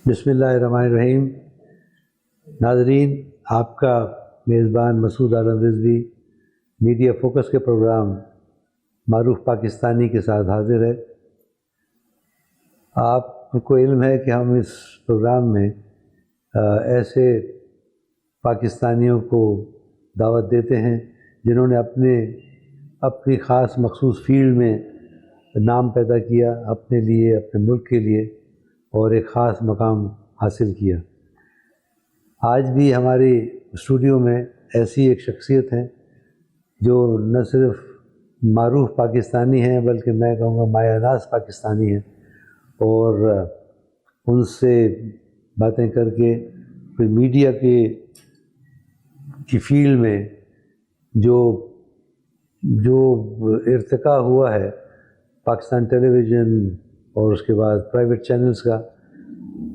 بسم اللہ الرحمن الرحیم. ناظرین، آپ کا میزبان مسعود عالم رضوی میڈیا فوکس کے پروگرام معروف پاکستانی کے ساتھ حاضر ہے. آپ کو علم ہے کہ ہم اس پروگرام میں ایسے پاکستانیوں کو دعوت دیتے ہیں جنہوں نے اپنی خاص مخصوص فیلڈ میں نام پیدا کیا اپنے لیے، اپنے ملک کے لیے، اور ایک خاص مقام حاصل کیا. آج بھی ہماری اسٹوڈیو میں ایسی ایک شخصیت ہیں جو نہ صرف معروف پاکستانی ہیں بلکہ میں کہوں گا مایہ ناز پاکستانی ہیں، اور ان سے باتیں کر کے پھر میڈیا کی فیلڈ میں جو ارتقاء ہوا ہے پاکستان ٹیلی ویژن اور اس کے بعد پرائیویٹ چینلز کا،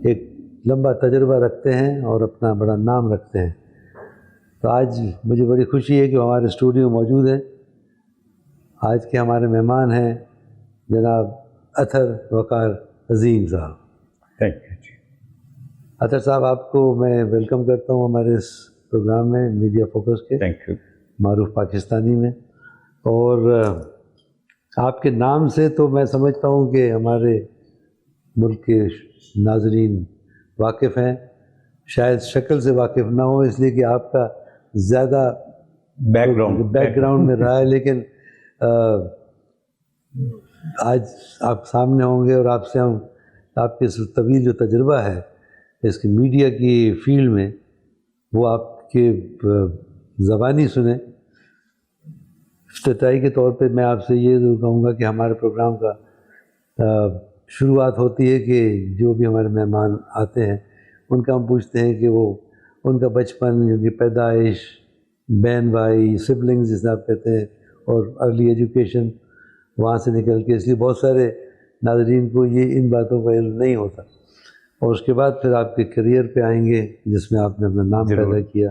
ایک لمبا تجربہ رکھتے ہیں اور اپنا بڑا نام رکھتے ہیں. تو آج مجھے بڑی خوشی ہے کہ وہ ہمارے اسٹوڈیو موجود ہیں. آج کے ہمارے مہمان ہیں جناب اطہر وقار عظیم صاحب. تھینک یو جی. اطہر صاحب، آپ کو میں ویلکم کرتا ہوں ہمارے اس پروگرام میں میڈیا فوکس کے تھینک یو. معروف پاکستانی میں. اور آپ کے نام سے تو میں سمجھتا ہوں کہ ہمارے ملک کے ناظرین واقف ہیں، شاید شکل سے واقف نہ ہو اس لیے کہ آپ کا زیادہ بیک گراؤنڈ میں رہا ہے، لیکن آج آپ سامنے ہوں گے اور آپ سے ہم آپ کے طویل جو تجربہ ہے اس کی میڈیا کی فیلڈ میں وہ آپ کے زبانی سنیں. افتتاحی کے طور پہ میں آپ سے یہ ضرور کہوں گا کہ ہمارے پروگرام کا شروعات ہوتی ہے کہ جو بھی ہمارے مہمان آتے ہیں ان کا ہم پوچھتے ہیں کہ وہ ان کا بچپن، ان کی پیدائش، بہن بھائی، سبلنگز جسے آپ کہتے ہیں، اور ارلی ایجوکیشن وہاں سے نکل کے، اس لیے بہت سارے ناظرین کو یہ ان باتوں کا علم نہیں ہوتا. اور اس کے بعد پھر آپ کے کیریئر پہ آئیں گے جس میں آپ نے اپنا نام پیدا کیا.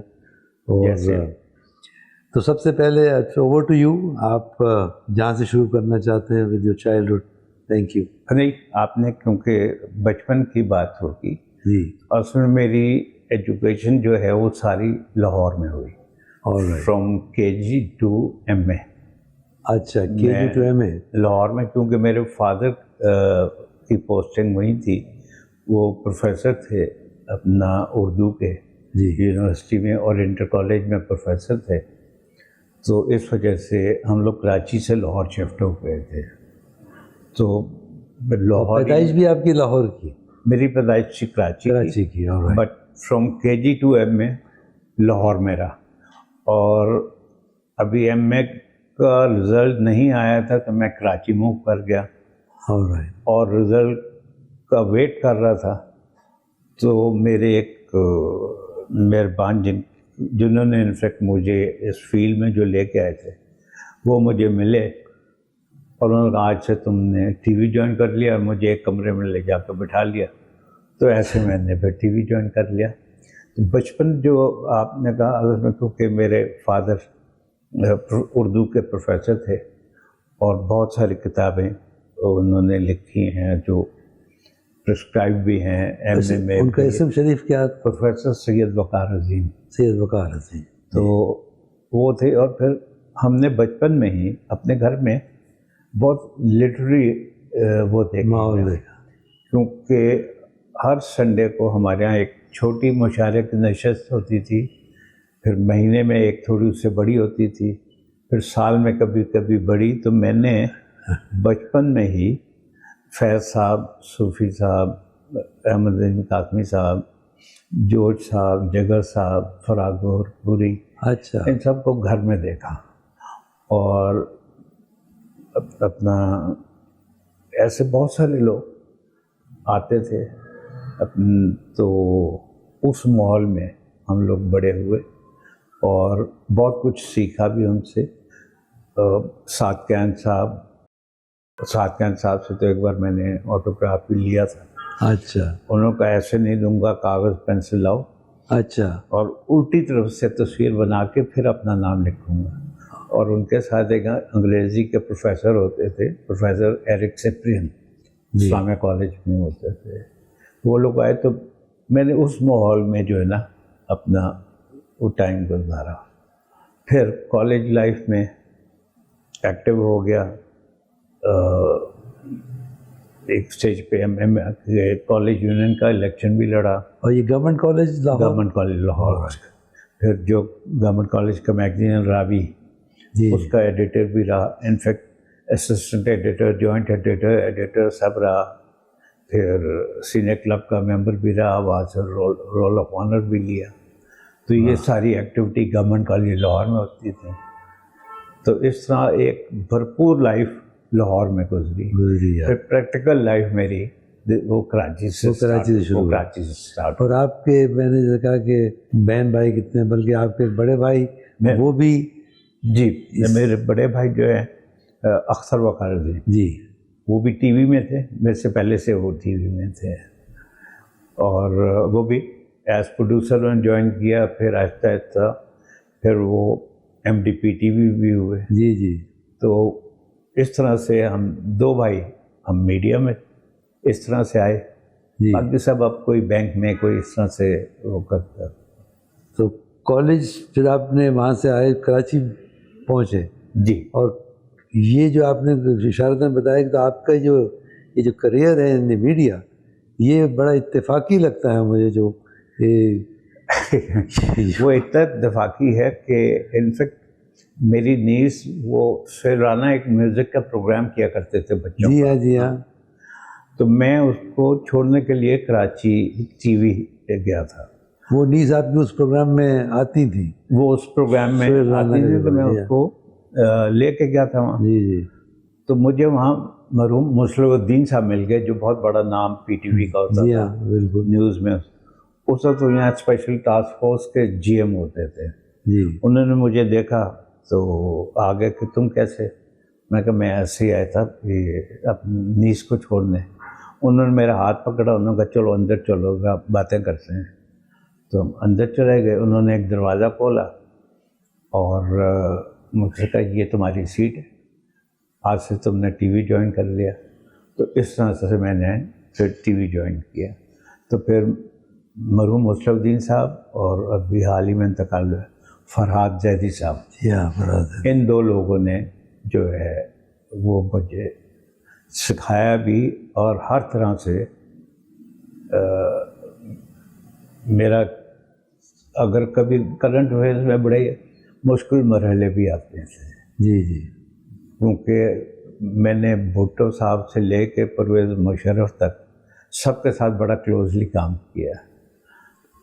اور تو سب سے پہلے اوور ٹو یو، آپ جہاں سے شروع کرنا چاہتے ہیں with your childhood. Thank you. نہیں، آپ نے کیونکہ بچپن کی بات ہوگی جی، اور اس میں میری ایجوکیشن جو ہے وہ ساری لاہور میں ہوئی، فرام کے جی ٹو ایم اے. اچھا، کے جی ٹو ایم اے لاہور میں، کیونکہ میرے فادر کی پوسٹنگ وہیں تھی. وہ پروفیسر تھے اپنا اردو کے جی یونیورسٹی میں اور انٹر کالج میں پروفیسر تھے. تو اس وجہ سے ہم لوگ کراچی سے لاہور شفٹ ہو گئے تھے. تو لاہور، پیدائش بھی آپ کی لاہور کی؟ میری پیدائش کراچی کی، بٹ فرام کے جی ٹو ایم اے لاہور میرا. اور ابھی ایم اے کا رزلٹ نہیں آیا تھا تو میں کراچی موو کر گیا اور رزلٹ کا ویٹ کر رہا تھا. تو میرے ایک مہربان جنہوں نے انفیکٹ مجھے اس فیلڈ میں جو لے کے آئے تھے وہ مجھے ملے اور انہوں نے کہا آج سے تم نے ٹی وی جوائن کر لیا، اور مجھے ایک کمرے میں لے جا کے بٹھا لیا. تو ایسے میں نے پھر ٹی وی جوائن کر لیا. تو بچپن جو آپ نے کہا، اگر میں کیونکہ میرے فادر اردو کے پروفیسر تھے اور بہت ساری کتابیں انہوں نے لکھی ہیں جو پرسکرائب بھی ہیں ایم اے میں. ان کا اسم شریف کیا؟ پروفیسر سید وقار عظیم. سید وقار عظیم. تو وہ تھے. اور پھر ہم نے بچپن میں ہی اپنے گھر میں بہت لٹری وہ ماحول دیکھا، کیونکہ ہر سنڈے کو ہمارے یہاں ایک چھوٹی مشاعرے کی نشست ہوتی تھی، پھر مہینے میں ایک تھوڑی اس سے بڑی ہوتی تھی، پھر سال میں کبھی کبھی بڑی. تو میں نے بچپن میں ہی فیض صاحب، صوفی صاحب، احمد علی قاسمی صاحب، جورج صاحب، جگر صاحب، فراغور پوری، اچھا، ان سب کو گھر میں دیکھا. اور اپنا ایسے بہت سارے لوگ آتے تھے. تو اس ماحول میں ہم لوگ بڑے ہوئے اور بہت کچھ سیکھا بھی ان سے. سعد کین صاحب سے تو ایک بار میں نے آٹوگراف بھی لیا تھا. اچھا. انہوں کا ایسے نہیں دوں گا، کاغذ پینسل لاؤ، اچھا، اور الٹی طرف سے تصویر بنا کے پھر اپنا نام لکھوں گا. اور ان کے ساتھ ایک انگریزی کے پروفیسر ہوتے تھے، پروفیسر ایرک سپرین، اسلامیہ کالج میں ہوتے تھے. وہ لوگ آئے تو میں نے اس ماحول میں جو ہے نا اپنا وہ ٹائم گزارا. پھر کالج لائف میں ایکٹیو ہو گیا. ایک اسٹیج پہ کالج یونین کا الیکشن بھی لڑا. اور یہ government college Lahore? Government college Lahore. پھر جو گورنمنٹ کالج کا میگزین راوی جی اس کا ایڈیٹر بھی رہا. In fact assistant editor, joint editor سب رہا. پھر سینئر کلب کا ممبر بھی رہا, وہاں سے رول آف آنر بھی لیا. تو یہ ساری ایکٹیویٹی گورنمنٹ کالج لاہور میں ہوتی تھی. تو اس طرح ایک بھرپور لائف لاہور میں گزری. پھر پریکٹیکل لائف میری وہ کراچی سے سٹارٹ. اور آپ کے, میں نے کہا کہ بہن بھائی کتنے, بلکہ آپ کے بڑے بھائی وہ بھی؟ جی میرے بڑے بھائی جو ہے اختر وقار جی, وہ بھی ٹی وی میں تھے, میرے سے پہلے سے وہ ٹی وی میں تھے. اور وہ بھی ایز پروڈیوسر انہوں نے جوائن کیا. پھر آہستہ آہستہ پھر وہ M D P T V بھی ہوئے. جی جی. تو اس طرح سے ہم دو بھائی ہم میڈیا میں اس طرح سے آئے. باقی سب اب کوئی بینک میں, کوئی اس طرح سے وہ کرتا. تو کالج پھر آپ نے وہاں سے آئے کراچی پہنچے؟ جی. اور یہ جو آپ نے اشارتاً بتایا کہ آپ کا جو یہ جو کریئر ہے ان میڈیا, یہ بڑا اتفاقی لگتا ہے مجھے. جو وہ اتنا اتفاقی ہے کہ انفیکٹ میری نیز وہ سیرانہ ایک میوزک کا پروگرام کیا کرتے تھے بچوں. جی ہاں جی ہاں. تو میں اس کو چھوڑنے کے لیے کراچی ٹی وی گیا تھا. وہ نیز آپ کی اس پروگرام میں آتی تھیں؟ وہ اس پروگرام میں آتی تھی, تو میں اس کو لے کے گیا تھا وہاں. جی جی. تو مجھے وہاں مرحوم مسلم الدین صاحب مل گئے, جو بہت بڑا نام پی ٹی وی کا ہوتا تھا بالکل نیوز میں. اس وقت یہاں اسپیشل ٹاسک فورس کے جی ایم ہوتے تھے. جی. انہوں نے مجھے دیکھا تو آگے کہ تم کیسے؟ میں کہا میں ایسے ہی آیا تھا کہ اپنی نیز کو چھوڑنے. انہوں نے میرا ہاتھ پکڑا, انہوں نے کہا چلو اندر چلو, باتیں کرتے ہیں. تو ہم اندر چلے گئے. انہوں نے ایک دروازہ کھولا اور مجھ سے کہا یہ تمہاری سیٹ ہے, آج سے تم نے ٹی وی جوائن کر لیا. تو اس طرح سے میں نے پھر ٹی وی جوائن کیا. تو پھر مرحوم مسلم الدین صاحب اور ابھی حال ہی میں انتقال ہوئے فرحاد زیدی صاحب, ان دو لوگوں نے جو ہے وہ مجھے سکھایا بھی, اور ہر طرح سے میرا اگر کبھی کرنٹ افیئرس میں بڑے مشکل مرحلے بھی آتے ہیں. جی جی. کیونکہ میں نے بھٹو صاحب سے لے کے پرویز مشرف تک سب کے ساتھ بڑا کلوزلی کام کیا.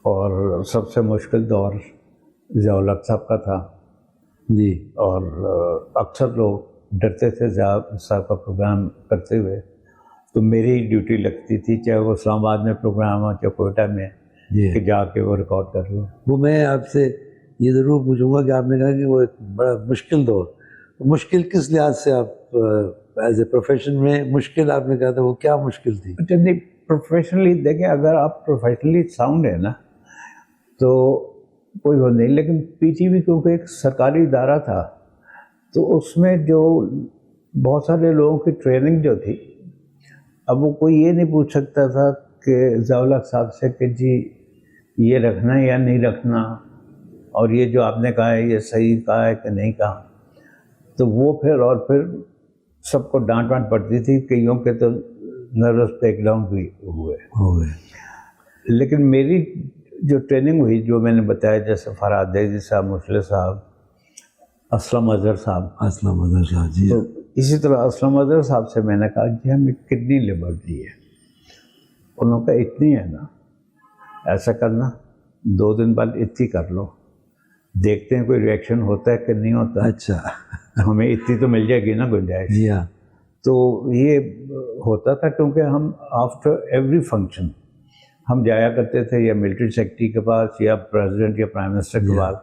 اور سب سے مشکل دور ضیاء الحق صاحب کا تھا. جی. اور اکثر لوگ ڈرتے تھے ضیاء صاحب کا پروگرام کرتے ہوئے, تو میری ڈیوٹی لگتی تھی, چاہے وہ اسلام آباد میں پروگرام ہو چاہے کوئٹہ میں, کہ جا کے وہ ریکارڈ کر لوں. وہ میں آپ سے یہ ضرور پوچھوں گا کہ آپ نے کہا کہ وہ ایک بڑا مشکل دور, مشکل کس لحاظ سے آپ ایز اے پروفیشن میں مشکل آپ نے کہا تھا, وہ کیا مشکل تھی؟ نہیں, پروفیشنلی دیکھیں, اگر آپ پروفیشنلی ساؤنڈ ہے نا تو کوئی ہو نہیں. لیکن پی ٹی وی کیونکہ ایک سرکاری ادارہ تھا, تو اس میں جو بہت سارے لوگوں کی ٹریننگ جو تھی, اب وہ کوئی یہ نہیں پوچھ سکتا تھا کہ ضیاء الحق صاحب سے کہ جی یہ رکھنا ہے یا نہیں رکھنا, اور یہ جو آپ نے کہا ہے یہ صحیح کہا ہے کہ نہیں کہا. تو وہ پھر سب کو ڈانٹ وانٹ پڑتی تھی, کئیوں کے تو نروس بریک ڈاؤن بھی ہوئے. لیکن میری جو ٹریننگ ہوئی, جو میں نے بتایا, جیسے فرحاد زیدی صاحب, مسلم صاحب, اسلم اظہر صاحب, جی. تو اسی طرح اسلم اظہر صاحب سے میں نے کہا جی ہمیں کتنی لبرٹی ہے. انہوں نے کہا اتنی ہے نا, ایسا کرنا 2 دن بعد اتنی کر لو, دیکھتے ہیں کوئی ریئیکشن ہوتا ہے کہ نہیں ہوتا. اچھا. ہمیں اتنی تو مل جائے گی نا گنجائش. جی ہاں. تو یہ ہوتا تھا, کیونکہ ہم آفٹر ایوری فنکشن ہم جایا کرتے تھے یا ملٹری سیکرٹری کے پاس یا پریزیڈنٹ یا پرائم منسٹر کے پاس,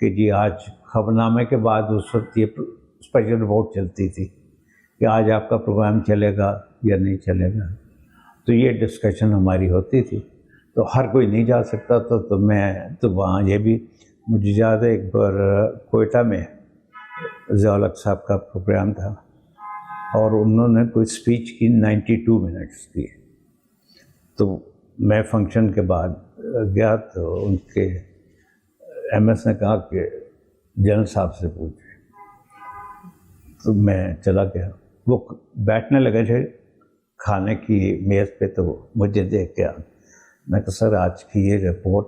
کہ جی آج خبر نامے کے بعد اس وقت یہ اسپیشل رپورٹ چلتی تھی کہ آج آپ کا پروگرام چلے گا یا نہیں چلے گا. تو یہ ڈسکشن ہماری ہوتی تھی. تو ہر کوئی نہیں جا سکتا تھا, تو میں تو وہاں یہ بھی مجھے یاد ہے, ایک بار کوئٹہ میں ضیاء الحق صاحب کا پروگرام تھا, اور انہوں نے کوئی اسپیچ کی 92 منٹس کی. تو میں فنکشن کے بعد گیا تو ان کے ایم ایس نے کہا کہ جنرل صاحب سے پوچھے، تو میں چلا گیا. وہ بیٹھنے لگے تھے کھانے کی میز پہ، تو مجھے دیکھ کے میں کہا سر آج کی یہ رپورٹ،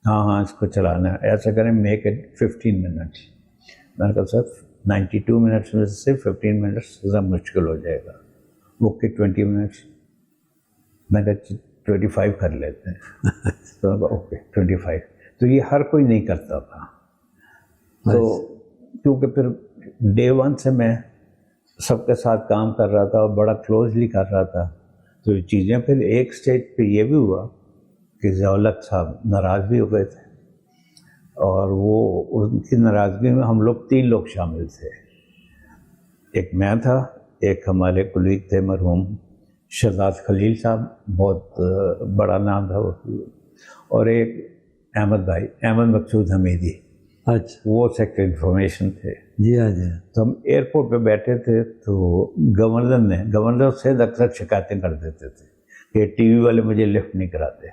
ہاں اس کو چلانا ہے، ایسا کریں میک اٹ 15 منٹس. میں نے کہا سر 92 منٹس میں سے 15 منٹس ذرا مشکل ہو جائے گا. وہ کہ 20 منٹس. میں نے کہا 25 کر لیتے ہیں. تو میں کہا اوکے 25. تو یہ ہر کوئی نہیں کرتا تھا. تو کیونکہ پھر ڈے 1 سے میں سب کے ساتھ کام کر رہا تھا اور بڑا کلوزلی کر رہا تھا، تو یہ چیزیں پھر ایک سٹیج پہ یہ بھی ہوا کہ ضیاء-ال-حق صاحب ناراض بھی ہو گئے تھے، اور وہ ان کی ناراضگی میں ہم لوگ 3 لوگ شامل تھے. ایک میں تھا، ایک ہمارے کولیگ تھے مرحوم شہزاد خلیل صاحب، بہت بڑا نام تھا وہ، اور ایک احمد بھائی، احمد مقصود حمیدی. اچھا، وہ سیکٹر انفارمیشن تھے. جی ہاں جی. تو ہم ایئرپورٹ پہ بیٹھے تھے، تو گورنر سے اکثر شکایتیں کر دیتے تھے کہ ٹی وی والے مجھے لفٹ نہیں کراتے.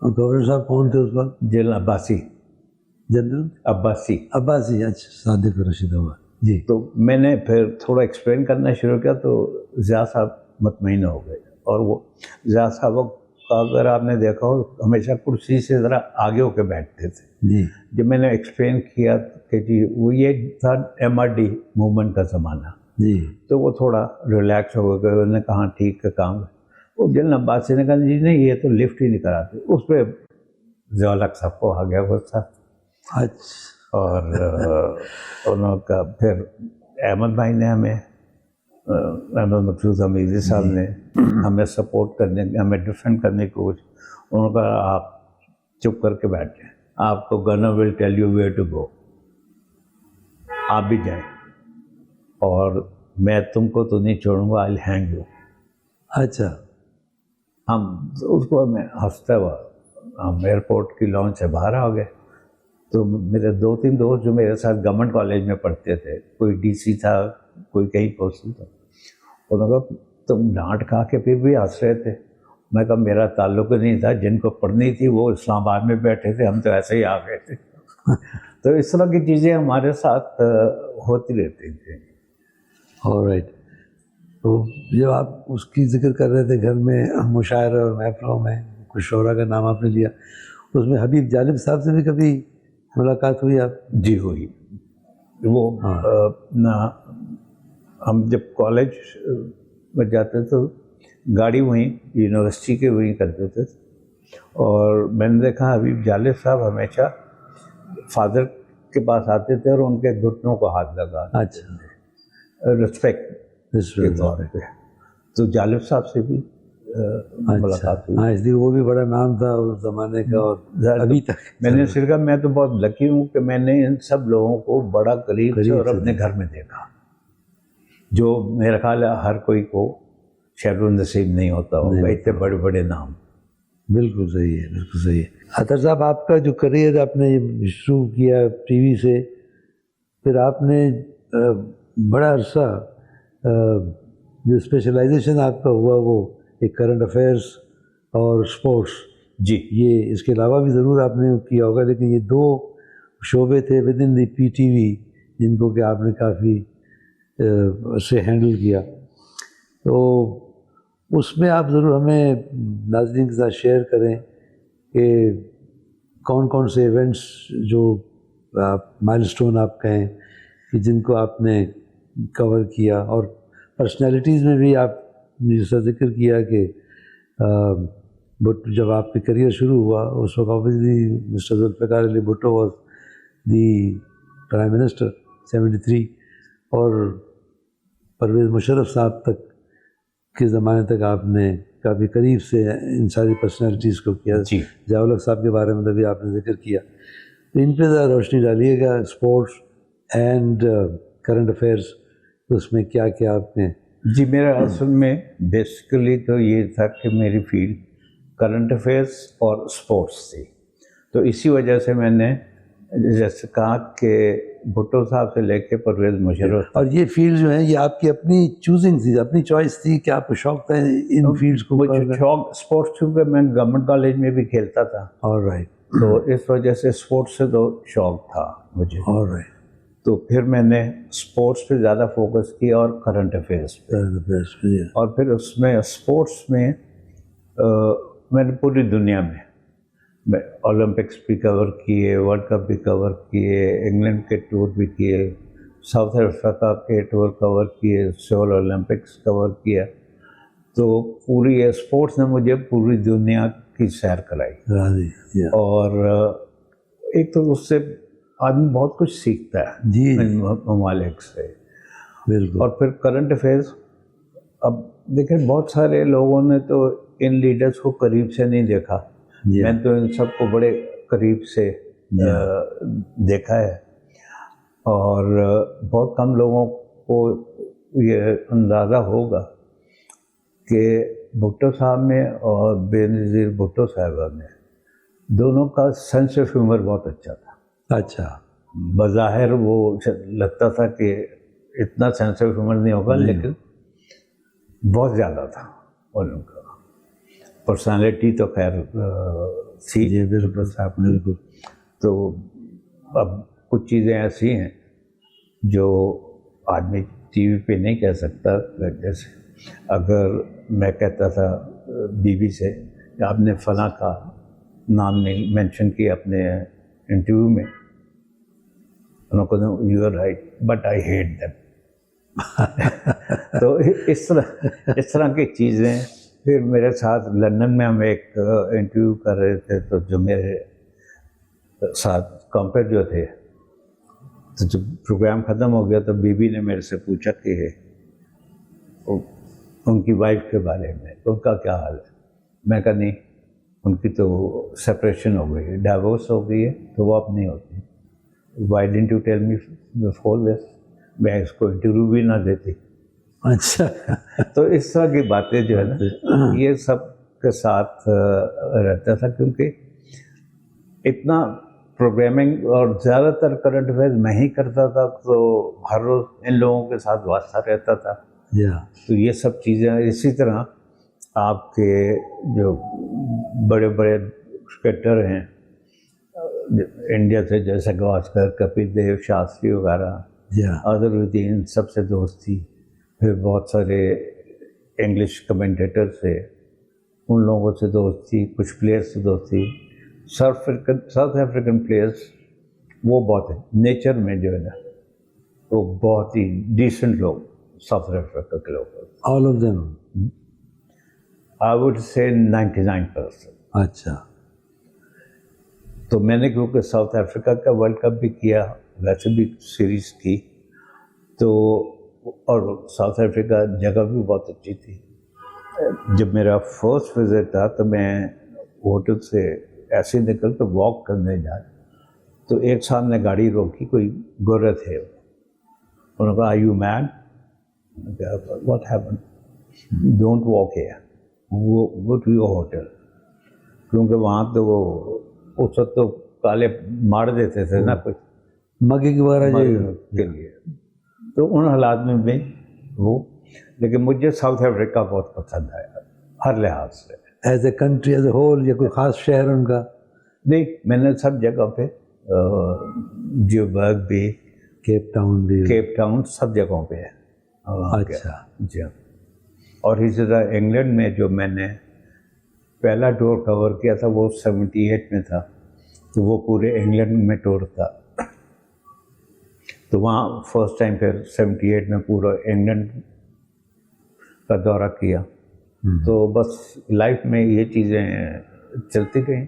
اور گورنر صاحب کون تھے اس وقت؟ جنرل عباسی. جنرل عباسی. اچھا، صادق رشید عمر جی. تو میں نے پھر تھوڑا ایکسپلین کرنا شروع کیا تو ضیاء صاحب مطمئن ہو گئے. اور وہ ضیاء صاحب کا اگر آپ نے دیکھا ہو ہمیشہ کرسی سے ذرا آگے ہو کے بیٹھتے تھے. جی. جب میں نے ایکسپلین کیا کہ جی وہ یہ تھا MRD موومنٹ کا زمانہ، جی، تو وہ تھوڑا ریلیکس ہو گئے. انہوں نے کہا ٹھیک ہے کام ہے. وہ جنرل عباسی نے کہا جی نہیں یہ تو لفٹ ہی نہیں کراتے. اس پہ ضیاء-ال-حق صاحب کو آ گیا غصہ. اچھا. اور انہوں کا پھر احمد بھائی نے ہمیں، احمد مقصود حمیدی صاحب نے ہمیں سپورٹ کرنے، ہمیں ڈیفینڈ کرنے کی کوشش. انہوں نے کہا آپ چپ کر کے بیٹھ جائیں، آپ کو governor will tell you where to go, آپ بھی جائیں، اور میں تم کو تو نہیں چھوڑوں گا، آئی ول ہینگ یو. اچھا. ہم اس کو ہمیں ہنستا ہوا ہم ایئرپورٹ کی لانچ سے باہر آ گئے. تو میرے 2-3 دوست جو میرے ساتھ گورنمنٹ کالج میں پڑھتے تھے، کوئی DC تھا، کوئی کہیں پوسٹل تھا، انہوں نے کہا تم ڈانٹ کھا کے پھر بھی ہنس رہے تھے. میں کہا میرا تعلق نہیں تھا، جن کو پڑھنی تھی وہ اسلام آباد میں بیٹھے تھے، ہم تو ایسے ہی آ گئے تھے. تو اس طرح کی چیزیں ہمارے ساتھ ہوتی رہتی تھیں. آلرائٹ. تو جب آپ اس کی ذکر کر رہے تھے گھر میں مشاعرے اور محفلوں میں کچھ شعراء کا نام آپ نے لیا، اس میں حبیب جالب صاحب سے بھی کبھی ملاقات ہوئی آپ؟ جی ہوئی. وہ ہم جب کالج میں جاتے تو گاڑی وہیں یونیورسٹی کے وہیں کرتے تھے، اور میں نے دیکھا حبیب جالب صاحب ہمیشہ فادر کے پاس آتے تھے اور ان کے گھٹنوں کو ہاتھ لگاتے. اچھا. رسپیکٹ کے طور پہ. تو جالب صاحب سے بھی ملاقات ہوئی. ہاں، اس لیے وہ بھی بڑا نام تھا اس زمانے کا، اور ابھی تک میں نے صرف کہا میں تو بہت لکی ہوں کہ میں نے ان سب لوگوں کو بڑا قریب سے اور اپنے گھر میں دیکھا، جو میرا خیال ہے ہر کوئی کو شہر النصیب نہیں ہوتا ہوگا اتنے بڑے بڑے نام. بالکل صحیح ہے، بالکل صحیح ہے. اطہر صاحب آپ کا جو کریئر آپ نے شروع کیا ٹی وی سے، پھر آپ نے بڑا عرصہ جو اسپیشلائزیشن آپ کا ہوا وہ ایک کرنٹ افیئرس اور اسپورٹس. جی. یہ اس کے علاوہ بھی ضرور آپ نے کیا ہوگا، لیکن یہ 2 شعبے تھے ود ان دی PTV جن کو کہ آپ نے کافی سے ہینڈل کیا. تو اس میں آپ ضرور ہمیں ناظرین کے ساتھ شیئر کریں کہ کون کون سے ایونٹس جو مائل اسٹون آپ کہیں کہ جن کو آپ نے کور کیا، اور پرسنالٹیز میں بھی آپ نے جیسا ذکر کیا کہ جب آپ کا کریئر شروع ہوا اس وقت obviously mister Zulfikar Ali Bhutto was the prime minister 73، اور پرویز مشرف صاحب تک کے زمانے تک آپ نے کافی قریب سے ان ساری پرسنالٹیز کو کیا. جی. ضیاء-ال-حق صاحب کے بارے میں بھی آپ نے ذکر کیا، تو ان پہ ذرا روشنی ڈالیے گا. اسپورٹس اینڈ کرنٹ افیئرس، اس میں کیا کیا آپ نے؟ جی میرا اصل میں بیسیکلی تو یہ تھا کہ میری فیلڈ کرنٹ افیئرس اور اسپورٹس تھی، تو اسی وجہ سے میں نے جیسے کہا کہ بھٹو صاحب سے لے کے پرویز مشرف. اور یہ فیلڈ جو ہیں یہ آپ کی اپنی چوزنگ تھی, اپنی چوائس تھی کہ آپ کو شوق تھا ان فیلڈس کو؟ شوق اسپورٹس, چونکہ میں گورنمنٹ کالج میں بھی کھیلتا تھا. رائٹ. تو اس وجہ سے اسپورٹس سے تو شوق تھا مجھے. رائٹ. تو پھر میں نے اسپورٹس پہ زیادہ فوکس کیا اور کرنٹ افیئرس پہ. اور پھر اس میں اسپورٹس میں میں نے پوری دنیا میں اولمپکس بھی کور کیے, ورلڈ کپ بھی کور کیے, انگلینڈ کے ٹور بھی کیے, ساؤتھ افریقہ کے ٹور کور کیے, سول اولمپکس کور کیا. تو پوری اسپورٹس نے مجھے پوری دنیا کی سیر کرائی. اور ایک تو اس سے آدمی بہت کچھ سیکھتا ہے جی ممالک سے. بالکل. اور پھر کرنٹ افیئرس, اب دیکھیں بہت سارے لوگوں نے تو ان لیڈرز کو قریب سے نہیں دیکھا. میں تو ان سب کو بڑے قریب سے دیکھا ہے, اور بہت کم لوگوں کو یہ اندازہ ہوگا کہ بھٹو صاحب میں اور بے نظیر بھٹو صاحبہ میں دونوں کا سینس آف ہیومر بہت اچھا تھا. اچھا. بظاہر وہ لگتا تھا کہ اتنا سینس آف ہیومر نہیں ہوگا, لیکن بہت زیادہ تھا ان کا. پرسنالٹی تو خیر تھی. جی بالکل صاحب, بالکل. تو اب کچھ چیزیں ایسی ہیں جو آدمی ٹی وی پہ نہیں کہہ سکتا. جیسے اگر میں کہتا تھا بیوی سے کہ آپ نے فلاں کا نام نہیں مینشن کیا اپنے انٹرویو میں, انہوں کو you are right but I hate them. تو اس طرح کی چیزیں. پھر میرے ساتھ لندن میں ہم ایک انٹرویو کر رہے تھے, تو جو میرے ساتھ کمپیئر جو تھے, تو جب پروگرام ختم ہو گیا تو بیوی نے میرے سے پوچھا کہ ان کی وائف کے بارے میں ان کا کیا حال ہے. میں کہا نہیں, ان کی تو سپریشن ہو گئی ہے, ڈائیورس ہو گئی ہے, تو وہ اب نہیں ہوتی. Why didn't you tell me before this, میں اس کو انٹرویو بھی نہ دیتی. اچھا. تو اس طرح کی باتیں جو ہے نا یہ سب کے ساتھ رہتا تھا, کیونکہ اتنا پروگرامنگ اور زیادہ تر کرنٹ افیئرز میں ہی کرتا تھا, تو ہر روز ان لوگوں کے ساتھ واسطہ رہتا تھا. تو یہ سب چیزیں. اسی طرح آپ کے جو بڑے بڑے کرکٹر ہیں انڈیا سے, جیسے گواسکر, کپل دیو, شاستری وغیرہ, اظہر الدین, سب سے دوستی. پھر بہت سارے انگلش کمنٹیٹر سے, ان لوگوں سے دوستی, کچھ پلیئر سے دوستی. ساؤتھ افریقن پلیئرس وہ بہت نیچر میں جو ہے نا وہ بہت ہی ڈیسنٹ لوگ ساؤتھ افریقہ کے لوگ. All of them I would say 99%. اچھا. تو میں نے کیونکہ ساؤتھ افریقہ کا ورلڈ کپ بھی کیا, ویسے بھی سیریز کی, تو اور ساؤتھ افریقہ جگہ بھی بہت اچھی تھی. جب میرا فرسٹ وزٹ تھا تو میں ہوٹل سے ایسے نکل تو واک کرنے جا, تو ایک سامنے گاڑی روکی, کوئی گورے تھے. انہوں نے کہا are you mad, what happen, don't walk here, go to your hotel. کیونکہ وہاں تو وہ اس وقت تو کالے مار دیتے تھے نا کچھ مگی وغیرہ کے لیے. تو ان حالات میں بھی وہ, لیکن مجھے ساؤتھ افریقہ بہت پسند آیا ہر لحاظ سے. As a country, as a whole, یا کوئی خاص شہر ان کا؟ نہیں, میں نے سب جگہ پہ, جوبرگ بھی, کیپ ٹاؤن بھی, کیپ ٹاؤن, سب جگہوں پہ ہے. اچھا. جی. اور اسی طرح انگلینڈ میں جو میں نے پہلا ٹور کور کیا تھا وہ 78 میں تھا, تو وہ پورے انگلینڈ میں ٹور تھا. تو وہاں فرسٹ ٹائم پھر 78 میں پورا انگلینڈ کا دورہ کیا. تو بس لائف میں یہ چیزیں چلتی گئیں,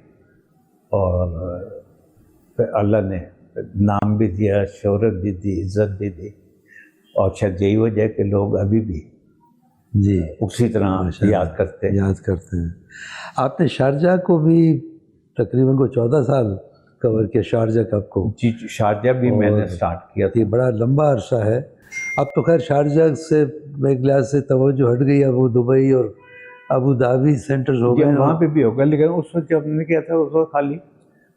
اور پھر اللہ نے نام بھی دیا, شہرت بھی دی, عزت بھی دی, اور شاید یہی وجہ ہے کہ لوگ ابھی بھی جی اسی طرح یاد کرتے ہیں. آپ نے شارجہ کو بھی تقریباً کو 14 سال کور کیا, شارجہ کپ کو. جی, شارجہ بھی میں نے اسٹارٹ کیا تھا. یہ بڑا لمبا عرصہ ہے. اب تو خیر شارجہ سے ایک لحاظ سے توجہ ہٹ گئی, اب وہ دبئی اور ابو دھابی سینٹرز ہو گئے. وہاں پہ بھی ہوگا, لیکن اس وقت جب ہم نے کیا تھا اس وقت خالی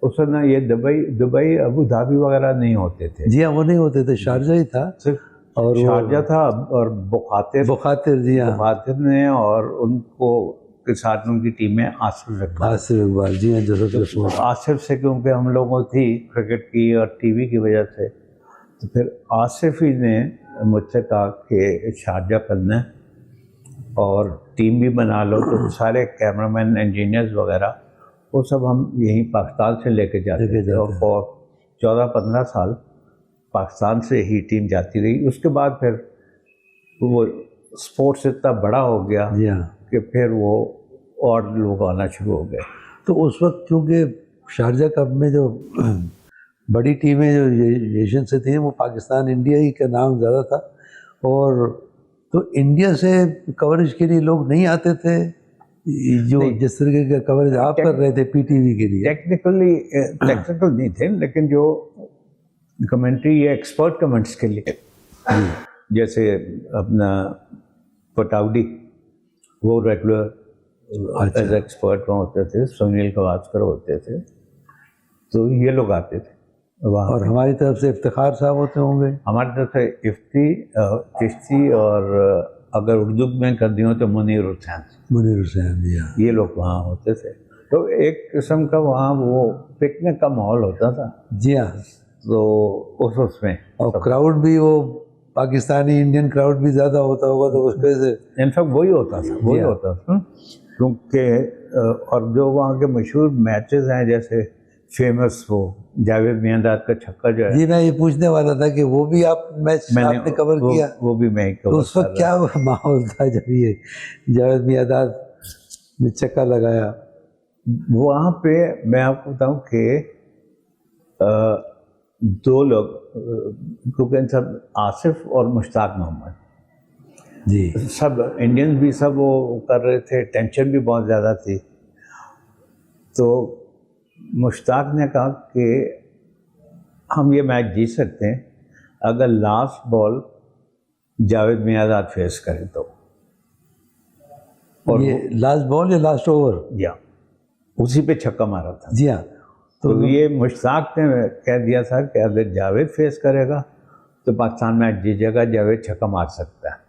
اس وقت نہ یہ دبئی ابو دھابی وغیرہ نہیں ہوتے تھے. جی ہاں وہ نہیں ہوتے تھے, شارجہ ہی تھا, صرف اور شارجہ تھا اور بخاتر. جی ہاں, بخاتر نے, اور ان کو کے ساتھ ان کی ٹیم میں آصف اقبال. جی ہاں, جیسے آصف سے کیونکہ ہم لوگوں تھی کرکٹ کی اور ٹی وی کی وجہ سے, تو پھر آصف ہی نے مجھ سے کہا کہ شارجہ کرنا ہے اور ٹیم بھی بنا لو. تو سارے کیمرہ مین, انجینئرز وغیرہ وہ سب ہم یہیں پاکستان سے لے کے جاتے تھے, اور 14-15 سال پاکستان سے ہی ٹیم جاتی رہی. اس کے بعد پھر وہ اسپورٹس اتنا بڑا ہو گیا جی ہاں کہ پھر وہ اور لوگ آنا شروع ہو گئے. تو اس وقت کیونکہ شارجہ کپ میں جو بڑی ٹیمیں جو ایشین سے تھیں وہ پاکستان, انڈیا ہی کا نام زیادہ تھا, اور تو انڈیا سے کوریج کے لیے لوگ نہیں آتے تھے جو جس طریقے کا کوریج آپ کر رہے تھے پی ٹی وی کے لیے. ٹیکنیکل نہیں تھے, لیکن جو کمنٹری یا ایکسپرٹ کمنٹس کے لیے, جیسے اپنا پٹاؤڈی وہ ریگولر ایز ایکسپرٹ وہاں ہوتے تھے, سنیل گواسکر ہوتے تھے, تو یہ لوگ آتے تھے وہاں. اور ہماری طرف سے افتخار صاحب ہوتے ہوں گے. ہماری طرف سے افتی, چشتی, اور اگر اردو میں کر دی ہوں تو منیر حسین. جی ہاں, یہ لوگ وہاں ہوتے تھے. تو ایک قسم کا وہاں وہ پکنک کا ماحول ہوتا تھا. جی ہاں, تو اس میں اور کراؤڈ بھی وہ پاکستانی انڈین کراؤڈ بھی زیادہ ہوتا ہوگا, تو اس وجہ سے انفیکٹ وہی ہوتا تھا کیونکہ اور جو وہاں کے مشہور میچز ہیں, جیسے فیمس وہ جاوید میانداد کا چھکا جو ہے. جی میں یہ پوچھنے والا تھا کہ وہ بھی آپ میچ آپ نے کور کیا. وہ بھی میں تو اس وقت کیا ماحول تھا جب یہ جاوید میانداد نے چھکا لگایا؟ وہاں پہ میں آپ کو بتاؤں کہ 2 لوگ, کیونکہ ان سب آصف اور مشتاق محمد, جی سب انڈینز بھی سب وہ کر رہے تھے, ٹینشن بھی بہت زیادہ تھی. تو مشتاق نے کہا کہ ہم یہ میچ جیت سکتے ہیں اگر last ball Javed Miandad face کرے تو. اور یہ لاسٹ بال یا لاسٹ اوور؟ یا اسی پہ چھکا مارا تھا. جی ہاں, تو یہ مشتاق نے کہہ دیا تھا کہ اگر جاوید فیس کرے گا تو پاکستان میچ جیتے گا, جاوید چھکا مار سکتا ہے.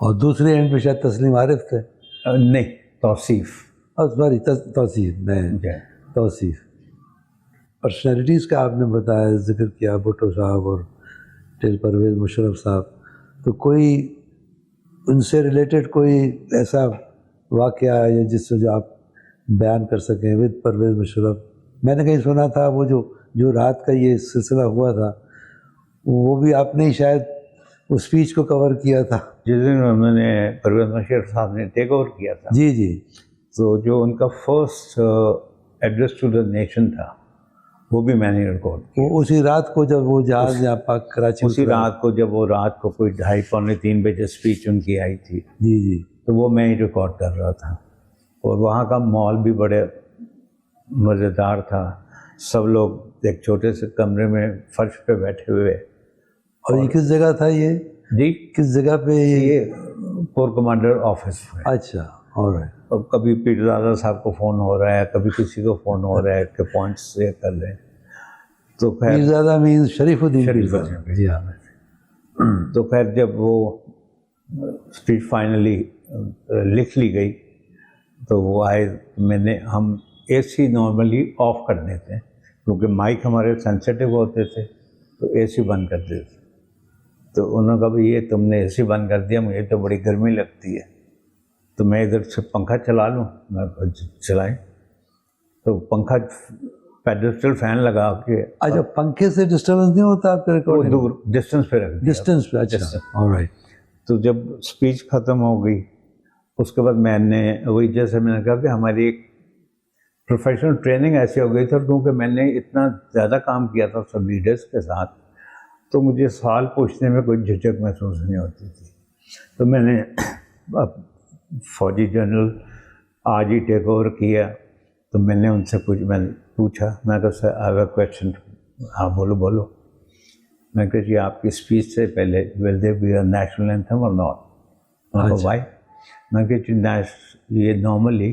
اور دوسرے اینڈ پہ شاید تسلیم عارف تھے. نہیں, توصیف. سوری, توصیف. پرسنالٹیز کا آپ نے بتایا, ذکر کیا بھٹو صاحب اور پرویز مشرف صاحب, تو کوئی ان سے ریلیٹڈ کوئی ایسا واقعہ یا جس سے جو آپ بیان کر سکیں ود پرویز مشرف؟ میں نے کہیں سنا تھا وہ جو رات کا یہ سلسلہ ہوا تھا وہ بھی آپ نے شاید اس اسپیچ کو کور کیا تھا جس دن انہوں نے پرویز مشرف صاحب نے ٹیک اوور کیا تھا. جی جی. تو جو ان کا first address to the nation تھا وہ بھی میں نے ریکارڈ کیا. وہ اسی رات کو جب وہ جہاز یہاں پاک کراچی, اسی رات کو جب وہ رات کو کوئی 2:30-3 بجے اسپیچ ان کی آئی تھی. جی جی. تو وہ میں ہی ریکارڈ کر رہا تھا, اور وہاں کا ماحول بھی بڑے مزیدار تھا. سب لوگ ایک چھوٹے سے کمرے میں فرش پہ بیٹھے ہوئے. اور یہ کس جگہ تھا یہ؟ جی کس جگہ پہ؟ یہ کور کمانڈر آفس میں. اچھا, اور کبھی پیرزادہ صاحب کو فون ہو رہا ہے, کبھی کسی کو فون ہو رہا ہے کہ پوائنٹس سے کر لیں. تو خیر پیرزادہ مینز شریف الدین. جی ہاں. تو خیر جب وہ اسپیچ فائنلی لکھ لی گئی تو وہ آئے. ہم اے سی نارملی آف کر دیتے ہیں کیونکہ مائک ہمارے سینسیٹیو ہوتے تھے, تو اے سی بند کر دیتے. تو انہوں نے کہا بھائی یہ تم نے اے سی بند کر دیا, مجھے تو بڑی گرمی لگتی ہے, تو میں ادھر سے پنکھا چلا لوں. میں چلائیں تو پنکھا پیڈسٹل فین لگا کے. اچھا, پنکھے سے ڈسٹربنس نہیں ہوتا آپ کے ریکارڈ؟ دور ڈسٹینس پہ رکھ دیا. ڈسٹینس پہ, اچھا, آلرائٹ. تو جب اسپیچ ختم ہو گئی اس کے بعد میں نے وہی جیسے میں نے کہا کہ ہماری ایک پروفیشنل ٹریننگ ایسی ہو گئی تھی, اور کیونکہ میں نے اتنا زیادہ کام کیا تھا سب لیڈرس کے ساتھ, تو مجھے سوال پوچھنے میں کوئی جھجک محسوس نہیں ہوتی تھی. تو میں نے فوجی جنرل آج ہی ٹیک اوور کیا, تو میں نے ان سے پوچھا, میں کہا سر آئی ہیو اے کویسچن. ہاں بولو. میں کہا جی آپ کی اسپیچ سے پہلے will there be a national anthem اور ناٹ؟ وائی؟ میں کہا جی یہ نارملی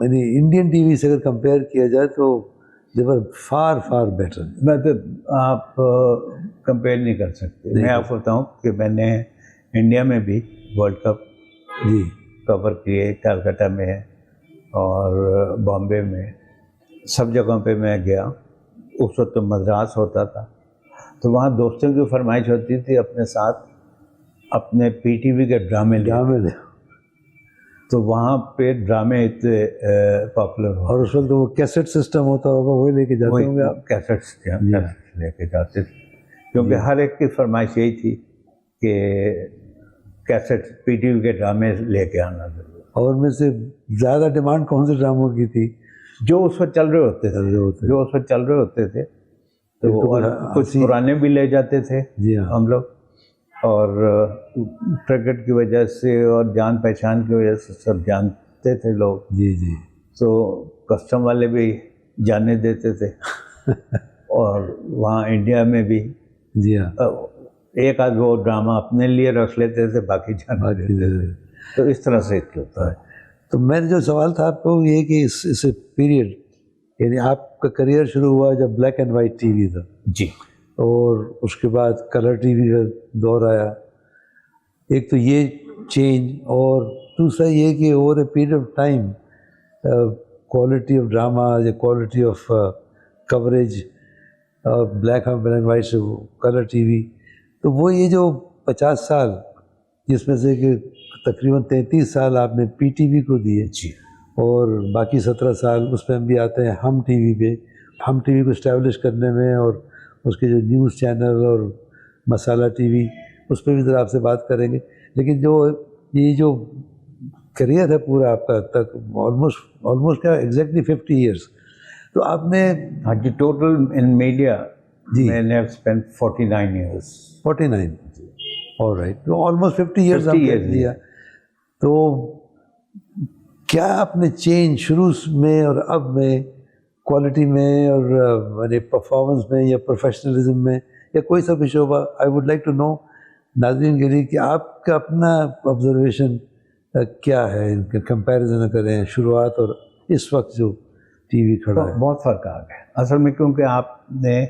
یعنی انڈین ٹی وی سے اگر کمپیئر کیا جائے تو دیور فار فار بیٹر. میں تو آپ کمپیئر نہیں کر سکتے. میں آپ کو بتاؤں کہ میں نے انڈیا میں بھی ورلڈ کپ جی کور کیے, کلکتہ میں اور بامبے میں, سب جگہوں پہ میں گیا. اس وقت تو مدراس ہوتا تھا, تو وہاں دوستوں کی فرمائش ہوتی تھی اپنے ساتھ اپنے پی ٹی وی کے ڈرامے لے. تو وہاں پہ ڈرامے اتنے پاپولر ہو. اور اس وقت وہ کیسٹ سسٹم ہوتا ہوگا, وہی لے کے جاتے ہوں گے آپ؟ کیسٹس لے کے جاتے تھے, کیونکہ ہر ایک کی فرمائش یہی تھی کہ کیسٹ پی ٹی وی کے ڈرامے لے کے آنا ضرور. اور میں سے زیادہ ڈیمانڈ کون سے ڈراموں کی تھی؟ جو اس وقت چل رہے ہوتے تھے تو کچھ پرانے بھی لے جاتے تھے ہم لوگ, اور کرکٹ کی وجہ سے اور جان پہچان کی وجہ سے سب جانتے تھے لوگ. جی جی. تو کسٹم والے بھی جانے دیتے تھے. اور وہاں انڈیا میں بھی جی ہاں ایک آدھ وہ ڈرامہ اپنے لیے رکھ لیتے تھے, باقی جانے دیتے تھے. تو اس طرح سے ہوتا ہے. تو میرا جو سوال تھا آپ کو یہ کہ اس پیریڈ, یعنی آپ کا کریئر شروع ہوا جب black and white T V تھا. جی. اور اس کے بعد کلر ٹی وی کا دور آیا. ایک تو یہ چینج, اور دوسرا یہ کہ over a period of time quality of drama یا quality of coverage black and white سے کلر ٹی وی, تو وہ یہ جو 50 سال جس میں سے کہ تقریباً 33 سال آپ نے پی ٹی وی کو دیے, جی, اور باقی 17 سال اس پہ ہم بھی آتے ہیں ہم ٹی وی پہ. ہم ٹی وی کو اسٹیبلش کرنے میں, اور اس کے جو نیوز چینل اور مسالہ ٹی وی, اس پہ بھی ذرا آپ سے بات کریں گے. لیکن یہ جو کریئر ہے پورا آپ کا تک آلموسٹ کیا ایگزیکٹلی 50 ایئرس, تو آپ نے ہاں جی ٹوٹل ان میڈیا میں نے اسپینڈ 49 ایئرس. 49 آل رائٹ, تو آلموسٹ 50 ایئرس آپ نے دیا. تو کیا آپ نے چینج شروع میں اور اب میں کوالٹی میں اور یعنی پرفارمنس میں یا پروفیشنلزم میں یا کوئی سا بھی شعبہ, I would like to know ناظرین کے لیے کہ آپ کا اپنا آبزرویشن کیا ہے, ان کے کمپیریزن کریں شروعات اور اس وقت جو ٹی وی کھڑا ہے. بہت فرق آ گیا اصل میں, کیونکہ آپ نے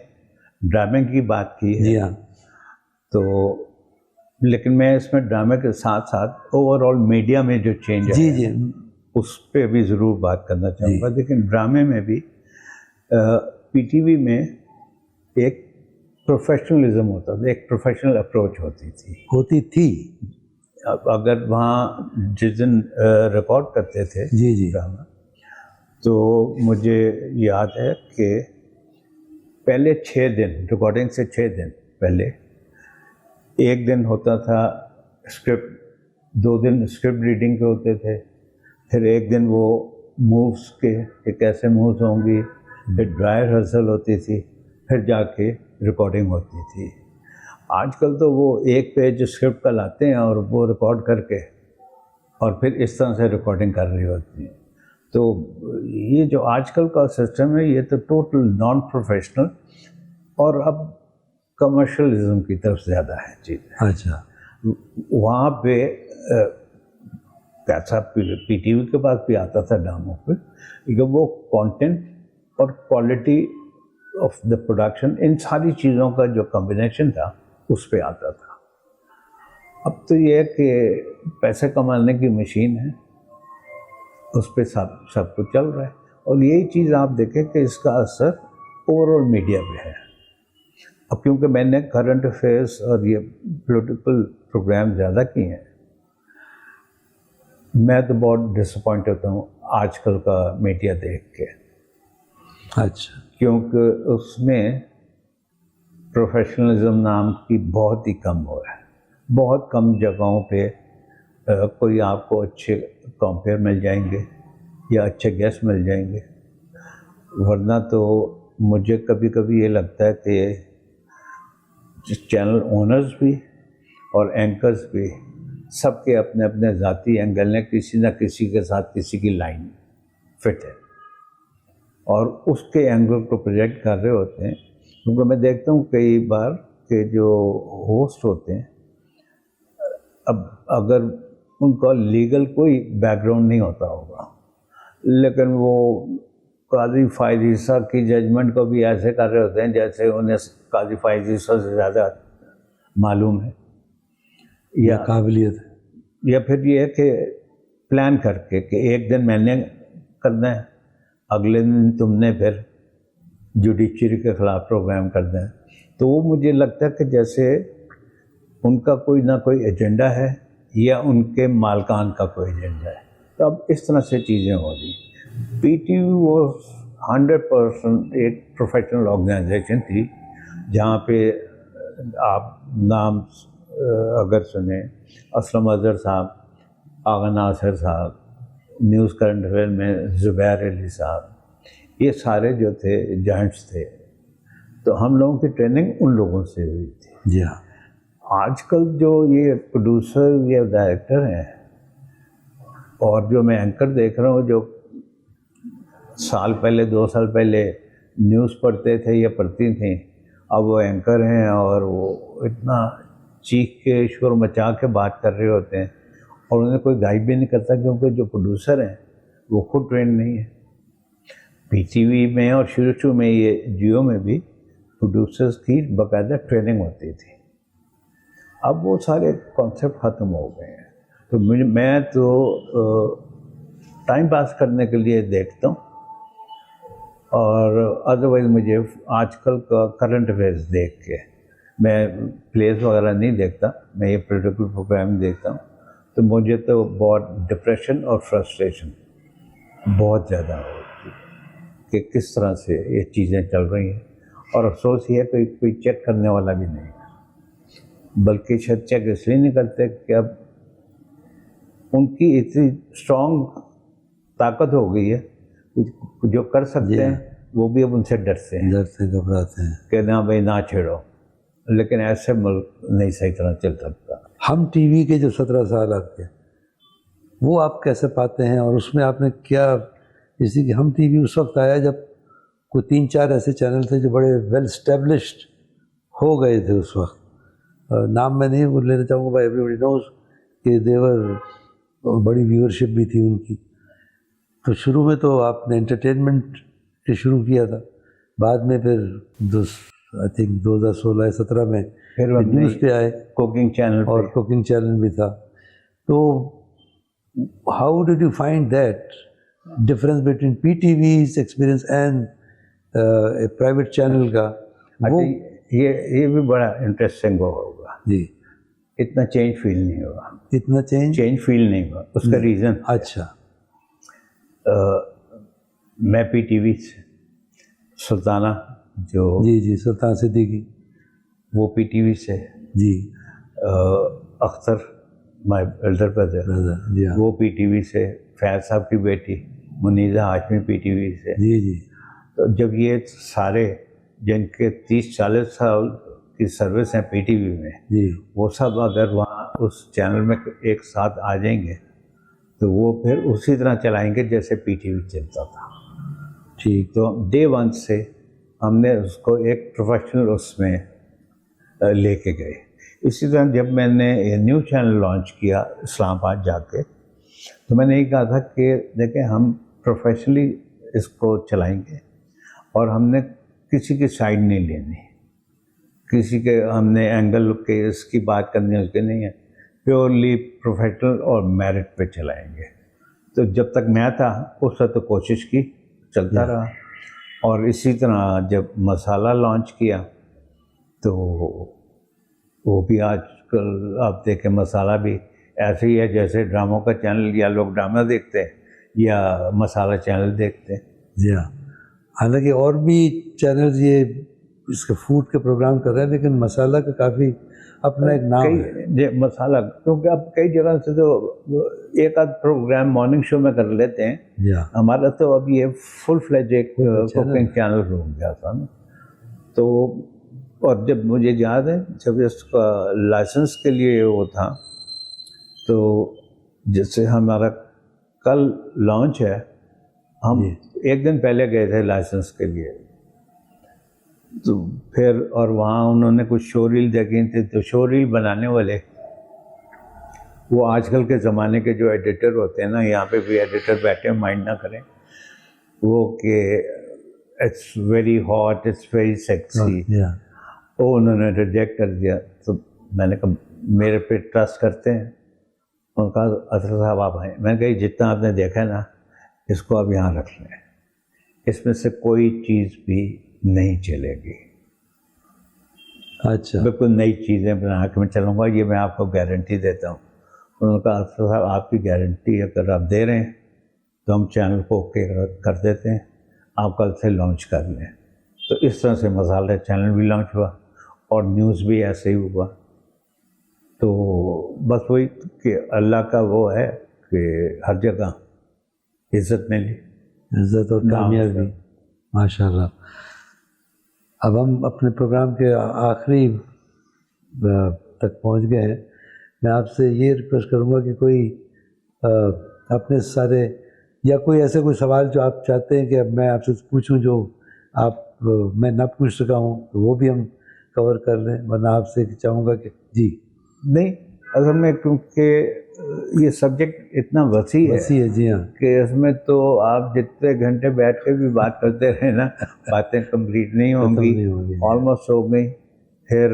ڈرامے کی بات کی ہے. جی ہاں. تو لیکن میں اس میں ڈرامے کے ساتھ ساتھ اوور آل میڈیا میں جو چینج ہے, جی جی, اس پہ بھی ضرور بات کرنا چاہوں گا. لیکن ڈرامے میں بھی پی ٹی وی میں ایک پروفیشنلزم ہوتا تھا, ایک پروفیشنل اپروچ ہوتی تھی. اگر وہاں جس دن ریکارڈ کرتے تھے جی جی ڈرامہ, تو مجھے یاد ہے کہ پہلے 6 دن ریکارڈنگ سے 6 دن پہلے ایک دن ہوتا تھا اسکرپٹ, 2 دن اسکرپٹ ریڈنگ کے ہوتے تھے, پھر ایک دن وہ مووز کے کہ کیسے مووز ہوں گی, پھر ڈرائی ریہرسل ہوتی تھی, پھر جا کے ریکارڈنگ ہوتی تھی. آج کل تو وہ ایک پیج اسکرپٹ کا لاتے ہیں اور وہ ریکارڈ کر کے اور پھر اس طرح سے ریکارڈنگ کر رہی ہوتی ہیں. تو یہ جو آج کل کا سسٹم ہے یہ تو ٹوٹل نان پروفیشنل اور اب کمرشلزم کی طرف زیادہ ہے چیز. اچھا, وہاں پہ کیسا پی ٹی وی کے پاس بھی آتا تھا ڈراموں پہ, لیکن وہ کانٹینٹ اور کوالٹی آف دا پروڈکشن, ان ساری چیزوں کا جو کمبینیشن تھا اس پہ آتا تھا. اب تو یہ ہے کہ پیسے کمانے کی مشین ہے, اس پہ سب کچھ چل رہا ہے. اور یہی چیز آپ دیکھیں کہ اس کا اثر اوور آل میڈیا پہ ہے. اب کیونکہ میں نے کرنٹ افیئرس اور یہ پولیٹیکل پروگرام زیادہ کیے ہیں, میں تو بہت ڈس اپوائنٹ ہوتا ہوں آج کل کا میڈیا دیکھ کے. اچھا, کیونکہ اس میں پروفیشنلزم نام کی بہت ہی کم ہو رہا ہے. بہت کم جگہوں پہ کوئی آپ کو اچھے کمپیئر مل جائیں گے یا اچھے گیسٹ مل جائیں گے, ورنہ تو مجھے کبھی کبھی یہ لگتا ہے کہ چینل اونرز بھی اور اینکرز بھی سب کے اپنے اپنے ذاتی اینگل ہیں, کسی نہ کسی کے ساتھ کسی کی لائن فٹ ہے اور اس کے اینگل کو پروجیکٹ کر رہے ہوتے ہیں. کیونکہ میں دیکھتا ہوں کئی بار کہ جو ہوسٹ ہوتے ہیں, اب اگر ان کا لیگل کوئی بیک گراؤنڈ نہیں ہوتا ہوگا, لیکن وہ قاضی فائز عیسیٰ کی ججمنٹ کو بھی ایسے کر رہے ہوتے ہیں جیسے انہیں قاضی فائز عیسیٰ سے زیادہ معلوم ہے یا قابلیت ہے، یا پھر یہ ہے کہ پلان کر کے کہ ایک دن میں نے کرنا ہے، اگلے دن تم نے پھر جوڈیشری کے خلاف پروگرام کرنا ہے. تو وہ مجھے لگتا ہے کہ جیسے ان کا کوئی نہ کوئی ایجنڈا ہے یا ان کے مالکان کا کوئی ایجنڈا ہے. تو اب اس طرح سے چیزیں ہو رہی. پی ٹی وی وہ 100% ایک پروفیشنل آرگنائزیشن تھی جہاں پہ آپ نام اگر سنیں اسلم اظہر صاحب، آغا ناصر صاحب، نیوز کرنٹ افیئر میں زبیر علی صاحب، یہ سارے جو تھے جائنٹس تھے. تو ہم لوگوں کی ٹریننگ ان لوگوں سے ہوئی تھی. جی ہاں. آج کل جو یہ پروڈیوسر یا ڈائریکٹر ہیں اور جو میں اینکر دیکھ رہا ہوں، جو سال پہلے 2 سال پہلے نیوز پڑھتے تھے یا پڑھتی تھیں، اب وہ اینکر ہیں اور وہ اتنا چیخ کے شور مچا کے بات کر رہے ہوتے ہیں اور انہیں کوئی گائیڈ بھی نہیں کرتا، کیونکہ جو پروڈیوسر ہیں وہ خود ٹرینڈ نہیں ہے. پی ٹی وی میں اور شروع میں یہ جیو میں بھی پروڈیوسرز کی باقاعدہ ٹریننگ ہوتی تھی. اب وہ سارے کانسیپٹ ختم ہو گئے ہیں. تو میں تو ٹائم پاس کرنے کے لیے دیکھتا ہوں، اور ادروائز مجھے آج کل کا کرنٹ افیئرس دیکھ کے، میں پلیز وغیرہ نہیں دیکھتا، میں یہ پولیٹیکل پروگرام دیکھتا ہوں. تو مجھے تو بہت ڈپریشن اور فرسٹریشن بہت زیادہ ہوتی ہے کہ کس طرح سے یہ چیزیں چل رہی ہیں. اور افسوس یہ ہے کہ کوئی چیک کرنے والا بھی نہیں ہے، بلکہ شاید چیک اس لیے نہیں کرتے کہ اب ان کی اتنی اسٹرانگ طاقت ہو گئی ہے، جو کر سکتے ہیں وہ بھی اب ان سے ڈرتے ہیں، گھبراتے ہیں کہ نہ بھائی نہ چھیڑو. لیکن ایسے ملک نہیں صحیح طرح چل سکتا. ہم ٹی وی کے جو 17 سال آپ کے، وہ آپ کیسے پاتے ہیں؟ اور اس میں آپ نے کیا، اسی کہ ہم ٹی وی اس وقت آیا جب کوئی 3-4 ایسے چینل تھے جو بڑے ویل اسٹیبلشڈ ہو گئے تھے اس وقت. نام میں نہیں لینا چاہوں گا، بھائی ایوری بڈی نوز کہ دیور بڑی ویورشپ بھی تھی ان کی. تو شروع میں تو آپ نے انٹرٹینمنٹ سے شروع کیا تھا، بعد میں پھر آئی تھنک 2016-17 میں پھر نیوز پہ آئے، کوکنگ چینل اور کوکنگ چینل بھی تھا. تو how did you find that difference between P T Vs experience and private channel کا؟ وہ یہ بھی بڑا انٹرسٹنگ ہوگا. جی. اتنا چینج فیل نہیں ہوا. اتنا چینج فیل نہیں ہوا. اس کا ریزن، اچھا، میں پی ٹی وی سے سلطانہ جو جی سلطان صدیقی، وہ پی ٹی وی سے، جی. اختر مائی ایلڈر بردر، جی ہاں، وہ پی ٹی وی سے. فیض صاحب کی بیٹی منیزہ ہاشمی پی ٹی وی سے. جی. تو جب یہ سارے جن کے 30-40 سال کی سروس ہیں پی ٹی وی میں، جی، وہ سب اگر وہاں اس چینل میں ایک ساتھ آ جائیں گے تو وہ پھر اسی طرح چلائیں گے جیسے پی ٹی وی چلتا تھا. ٹھیک. تو ڈے 1 سے ہم نے اس کو ایک پروفیشنل اس میں لے کے گئے. اسی طرح جب میں نے یہ نیو چینل لانچ کیا اسلام آباد جا کے، تو میں نے یہ کہا تھا کہ دیکھیں ہم پروفیشنلی اس کو چلائیں گے، اور ہم نے کسی کی سائڈ نہیں لینی، کسی کے ہم نے اینگل کے اس کی بات کرنی اس کے نہیں ہے، پیورلی پروفیشنل اور میرٹ پہ چلائیں گے. تو جب تک میں تھا اس وقت تو کوشش کی، چلتا رہا. اور اسی طرح جب مسالہ لانچ کیا تو وہ بھی آج کل آپ دیکھیں مسالہ بھی ایسے ہی ہے جیسے ڈراموں کا چینل، یا لوگ ڈرامہ دیکھتے ہیں یا مسالہ چینل دیکھتے ہیں. جی ہاں. حالانکہ اور بھی چینلز یہ اس کے فوڈ کے پروگرام کر رہے ہیں، لیکن مسالہ کا کافی اپنا ایک نام ہے. مسالہ کیونکہ اب کئی جگہ سے تو ایک آدھ پروگرام مارننگ شو میں کر لیتے ہیں. ہمارا تو اب یہ فل فلیج ایک کوکنگ چینل ہو گیا تھا نا. تو اور جب مجھے یاد ہے جب اس کا لائسنس کے لیے وہ تھا، تو جیسے ہمارا کل لانچ ہے، ہم ایک دن پہلے گئے تھے لائسنس کے لیے. تو پھر اور وہاں انہوں نے کچھ شو ریل دیکھی تھی، تو شو ریل بنانے والے وہ آج کل کے زمانے کے جو ایڈیٹر ہوتے ہیں نا، یہاں پہ بھی ایڈیٹر بیٹھے مائنڈ نہ کریں، وہ کہ it's very hot, it's very sexy, وہ انہوں نے ریجیکٹ کر دیا. تو میں نے کہا میرے پہ ٹرسٹ کرتے ہیں؟ ان کا اطہر صاحب آپ ہیں. میں نے کہا جتنا آپ نے دیکھا ہے نا اس کو آپ یہاں رکھ لیں، اس میں سے کوئی چیز بھی نہیں چلے گی. اچھا، بالکل نئی چیزیں بنا کے میں چلوں گا، یہ میں آپ کو گارنٹی دیتا ہوں. انہوں نے کہا اطہر صاحب آپ کی گارنٹی اگر آپ دے رہے ہیں تو ہم چینل کو اوکے کر دیتے ہیں، آپ کل سے لانچ کر لیں. تو اس طرح سے مسالہ چینل بھی لانچ ہوا اور نیوز بھی ایسے ہی ہوا. تو بس وہی کہ اللہ کا وہ ہے کہ ہر جگہ عزت ملی، عزت اور کامیابی، ماشاء اللہ. اب ہم اپنے پروگرام کے آخری تک پہنچ گئے ہیں. میں آپ سے یہ ریکویسٹ کروں گا کہ کوئی اپنے سارے یا کوئی ایسے کوئی سوال جو آپ چاہتے ہیں کہ اب میں آپ سے پوچھوں جو آپ میں نہ پوچھ سکا ہوں تو وہ بھی ہم کور کر لیں، ورنہ آپ سے چاہوں گا کہ جی. نہیں اصل میں کیونکہ یہ سبجیکٹ اتنا وسیع ہے جی ہاں، کہ اس میں تو آپ جتنے گھنٹے بیٹھ کے بھی بات کرتے رہے نا باتیں کمپلیٹ نہیں ہوں گی. آلموسٹ ہو گئی. پھر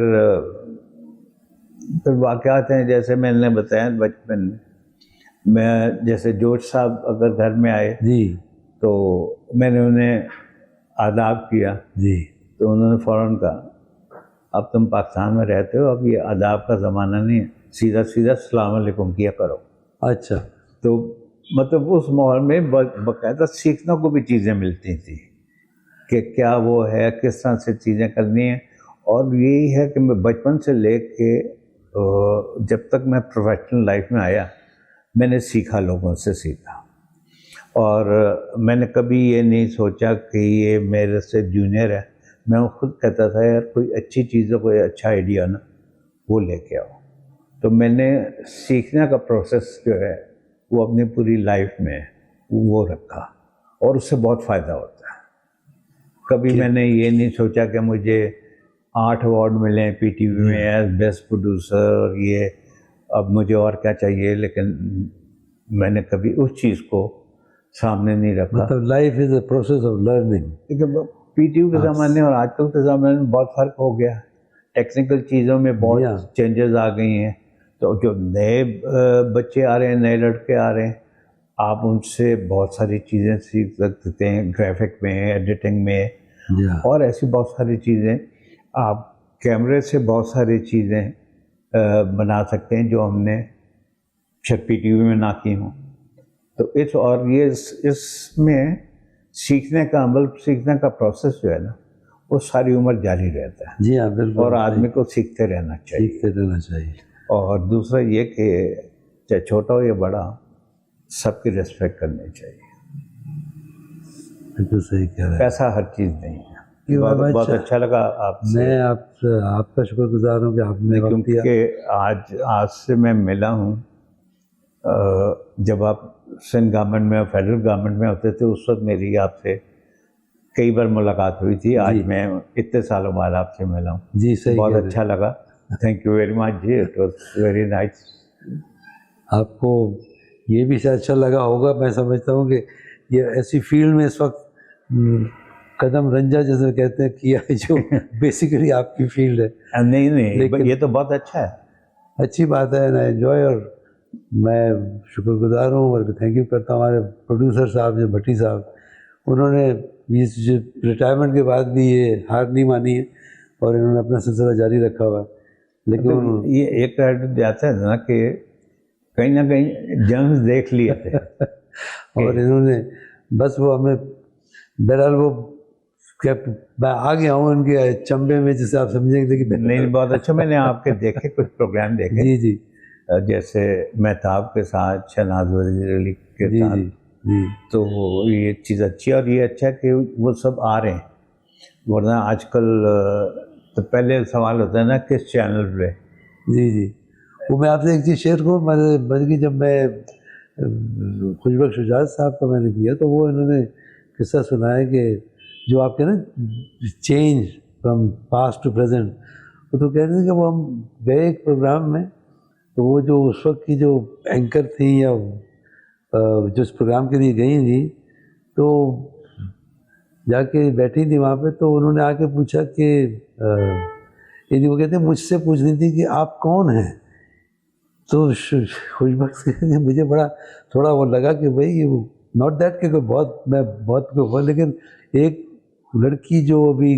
واقعات ہیں جیسے میں نے بتایا بچپن میں جیسے جوش صاحب اگر گھر میں آئے جی تو میں نے انہیں آداب کیا جی، تو انہوں نے فوراً کہا اب تم پاکستان میں رہتے ہو، اب یہ آداب کا زمانہ نہیں ہے، سیدھا سیدھا السلام علیکم کیا کرو. اچھا. تو مطلب اس ماحول میں باقاعدہ سیکھنے کو بھی چیزیں ملتی تھیں کہ کیا وہ ہے، کس طرح سے چیزیں کرنی ہیں. اور یہی ہے کہ میں بچپن سے لے کے جب تک میں پروفیشنل لائف میں آیا میں نے سیکھا، لوگوں سے سیکھا. اور میں نے کبھی یہ نہیں سوچا کہ یہ میرے سے جونیئر ہے. میں خود کہتا تھا یار کوئی اچھی چیز ہو، کوئی اچھا آئیڈیا نا وہ لے کے آؤ. تو میں نے سیکھنے کا پروسیس جو ہے وہ اپنی پوری لائف میں وہ رکھا اور اس سے بہت فائدہ ہوتا ہے. کبھی میں نے یہ نہیں سوچا کہ مجھے 8 ایوارڈ ملیں پی ٹی وی میں ایز بیسٹ پروڈیوسر اور یہ اب مجھے اور کیا چاہیے، لیکن میں نے کبھی اس چیز کو سامنے نہیں رکھا. مطلب life is a process of learning. P T وی کے زمانے اور آج کل کے زمانے میں بہت فرق ہو گیا. ٹیکنیکل چیزوں میں بہت چینجز آ گئی ہیں. تو جو نئے بچے آ رہے ہیں، نئے لڑکے آ رہے ہیں، آپ ان سے بہت ساری چیزیں سیکھ سکتے ہیں، گرافک میں، ایڈیٹنگ میں، اور ایسی بہت ساری چیزیں. آپ کیمرے سے بہت ساری چیزیں بنا سکتے ہیں جو ہم نے شاید پی ٹی وی میں نہ کی ہوں. تو اس میں سیکھنے کا عمل، سیکھنے کا پروسیس جو ہے نا وہ ساری عمر جاری رہتا ہے. جی ہاں بالکل. اور آدمی کو سیکھتے رہنا چاہیے. اور دوسرا یہ کہ چاہے چھوٹا ہو یا بڑا سب کی ریسپیکٹ کرنی چاہیے. بالکل صحیح کہہ رہے ہیں. پیسہ ہر چیز نہیں ہے. بہت اچھا لگا آپ سے. میں آپ کا شکر گزار ہوں کہ آپ نے وقت دیا. کیونکہ آج سے میں ملا ہوں جب آپ سندھ گورنمنٹ میں اور فیڈرل گورنمنٹ میں ہوتے تھے اس وقت میری آپ سے کئی بار ملاقات ہوئی تھی. آج میں اتنے سالوں بعد آپ سے ملا ہوں. جی صحیح. بہت اچھا لگا. تھینک یو ویری مچ جی. It was very nice. آپ کو یہ بھی شاید اچھا لگا ہوگا. میں سمجھتا ہوں کہ یہ ایسی فیلڈ میں اس وقت قدم رنجا جیسے کہتے ہیں کیا ہے جو بیسیکلی آپ کی فیلڈ ہے. نہیں یہ تو بہت اچھا ہے. اچھی بات ہے. نا انجوائے. اور میں شکر گزار ہوں اور تھینک یو کرتا ہوں ہمارے پروڈیوسر صاحب جو بھٹی صاحب، انہوں نے اس ریٹائرمنٹ کے بعد بھی یہ ہار نہیں مانی ہے اور انہوں نے اپنا سلسلہ جاری رکھا ہوا ہے. لیکن یہ ایک کریڈٹ جاتا ہے نا کہ کہیں نہ کہیں جنگ دیکھ لیے تھے اور انہوں نے بس وہ ہمیں بہرحال وہ میں آ گیا ہوں ان کے چمبے میں جسے آپ سمجھیں گے. نہیں بہت اچھا. میں نے آپ کے دیکھے کچھ پروگرام دیکھے. جی جی. جیسے مہتاب کے ساتھ، شہناز وزیر علی کے ساتھ. جی. تو یہ چیز اچھی ہے. اور یہ اچھا کہ وہ سب آ رہے ہیں. ورنہ آج کل تو پہلے سوال ہوتا ہے نا کس چینل پہ. جی. وہ میں آپ سے ایک چیز شیئر کروں. بلکہ جب میں خوشبخش شجاعت صاحب کا میں نے کیا تو وہ انہوں نے قصہ سنایا کہ جو آپ کے نا change from past to present, وہ تو کہتے ہیں کہ وہ ہم گئے ایک پروگرام میں تو وہ جو اس وقت کی جو اینکر تھیں یا جو اس پروگرام کے لیے گئی تھیں تو جا کے بیٹھی تھی وہاں پہ، تو انہوں نے آ کے پوچھا کہ یعنی وہ کہتے ہیں مجھ سے پوچھ رہی تھی کہ آپ کون ہیں. تو خوش بخش مجھے بڑا تھوڑا وہ لگا کہ بھائی ناٹ دیٹ کہ کوئی بہت میں بہت ہوا، لیکن ایک لڑکی جو ابھی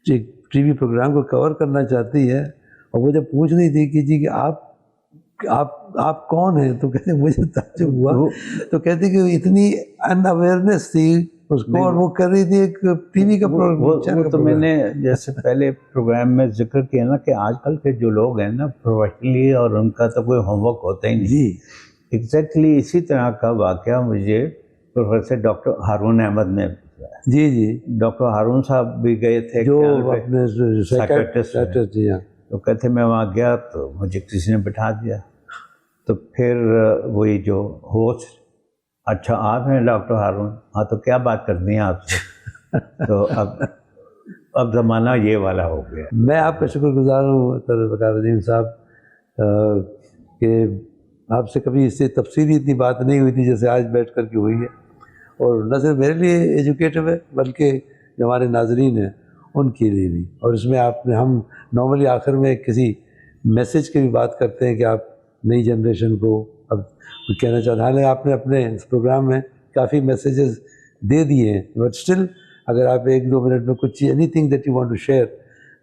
ٹی وی پروگرام کو کور کرنا چاہتی ہے، اور وہ جب پوچھ رہی تھی کہ جی کہ آپ کون ہیں، تو کہتے مجھے تعجب ہوا. تو کہتے کہ اتنی ان اویئرنیس تھی اس کو، اور وہ کر رہی تھی ایک ٹی وی کا پروگرام. تو میں نے جیسے پہلے پروگرام میں ذکر کیا نا کہ آج کل کے جو لوگ ہیں نا پروفیشنلی، اور ان کا تو کوئی ہوم ورک ہوتا ہی نہیں. جی ایگزیکٹلی اسی طرح کا واقعہ مجھے پروفیسر ڈاکٹر ہارون احمد نے. جی ڈاکٹر ہارون صاحب بھی گئے تھے جو اپنے سائیکٹرسٹ. جی ہاں. تو کہتے میں وہاں گیا تو مجھے کسی نے بٹھا دیا. تو پھر وہی جو ہوسٹ، اچھا آپ ہیں ڈاکٹر ہارون؟ ہاں تو کیا بات کرنی ہے آپ سے؟ تو اب زمانہ یہ والا ہو گیا. میں آپ کا شکر گزار ہوں وقار عظیم صاحب کہ آپ سے کبھی اس سے تفصیلی اتنی بات نہیں ہوئی تھی جیسے آج بیٹھ کر کے ہوئی ہے. اور نہ صرف میرے لیے ایجوکیٹو ہے بلکہ جو ہمارے ناظرین ہیں ان کے لیے بھی. اور اس میں آپ نے، ہم نارملی آخر میں کسی میسیج کی بھی بات کرتے ہیں کہ آپ نئی جنریشن کو اب کہنا چاہتے ہیں. حالانکہ آپ نے اپنے اس پروگرام میں کافی میسیجز دے دیے ہیں، بٹ اسٹل اگر آپ 1-2 منٹ میں کچھ anything that you want to share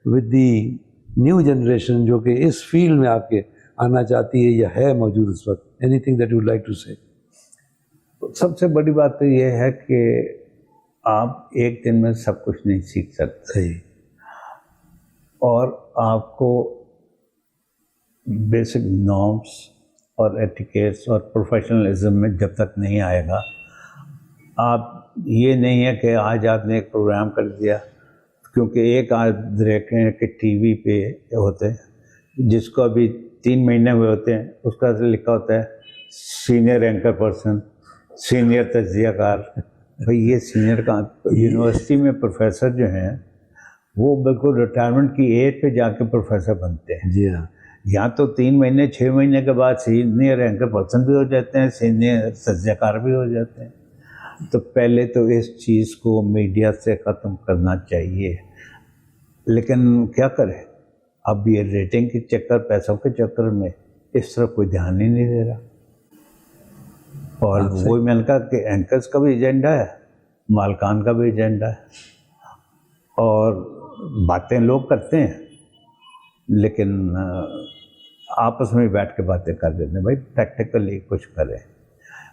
with the new generation جو کہ اس فیلڈ میں آپ کے آنا چاہتی ہے یا ہے موجود اس وقت، anything that you would like to say. سب سے بڑی بات تو یہ ہے کہ آپ ایک دن میں سب کچھ نہیں سیکھ سکتے. صحیح. اور آپ کو بیسک نارمس اور ایٹیکیٹس اور پروفیشنلزم میں جب تک نہیں آئے گا، آپ یہ نہیں ہے کہ آج آپ نے ایک پروگرام کر دیا. کیونکہ ایک آج دیکھیں کہ ٹی وی پہ ہوتے ہیں جس کو ابھی 3 مہینے ہوئے ہوتے ہیں، اس کا لکھا ہوتا ہے سینئر اینکر پرسن، سینئر تجزیہ کار. بھائی یہ سینئر کا یونیورسٹی میں پروفیسر جو ہیں وہ بالکل ریٹائرمنٹ کی ایج پہ جا کے پروفیسر بنتے ہیں. جی ہاں. یہاں تو 3 مہینے 6 مہینے کے بعد سینئر اینکر پرسن بھی ہو جاتے ہیں، سینئر تجزیہ کار بھی ہو جاتے ہیں. تو پہلے تو اس چیز کو میڈیا سے ختم کرنا چاہیے. لیکن کیا کرے، اب یہ ریٹنگ کے چکر، پیسوں کے چکر میں اس طرف کوئی دھیان ہی نہیں دے رہا. اور وہی میں نے کہا کہ اینکرز کا بھی ایجنڈا ہے، مالکان کا بھی ایجنڈا ہے، اور باتیں لوگ کرتے ہیں لیکن آپس میں بیٹھ کے باتیں کر دیتے ہیں. بھائی پریکٹیکلی کچھ کریں،